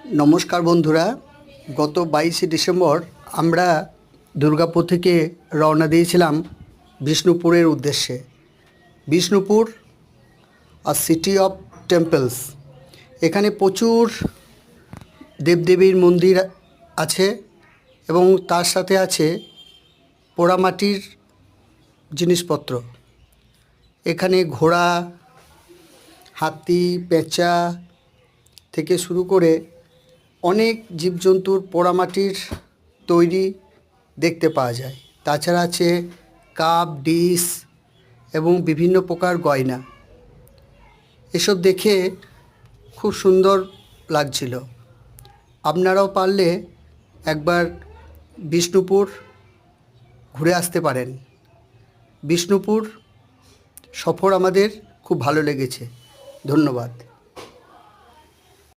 নমস্কার বন্ধুরা, গত 22শে ডিসেম্বর আমরা দুর্গাপুর থেকে রওনা দিয়েছিলাম বিষ্ণুপুরের উদ্দেশ্যে। বিষ্ণুপুর আর সিটি অফ টেম্পলস, এখানে প্রচুর দেবদেবীর মন্দির আছে এবং তার সাথে আছে পোড়ামাটির জিনিসপত্র। এখানে ঘোড়া, হাতি, পেঁচা থেকে শুরু করে অনেক জীবজন্তুর পোড়ামাটির তৈরি দেখতে পাওয়া যায়। তাছাড়া আছে কাপ, ডিশ এবং বিভিন্ন প্রকার গয়না। এসব দেখে খুব সুন্দর লাগছিল। আপনারাও পারলে একবার বিষ্ণুপুর ঘুরে আসতে পারেন। বিষ্ণুপুর সফর আমাদের খুব ভালো লেগেছে। ধন্যবাদ।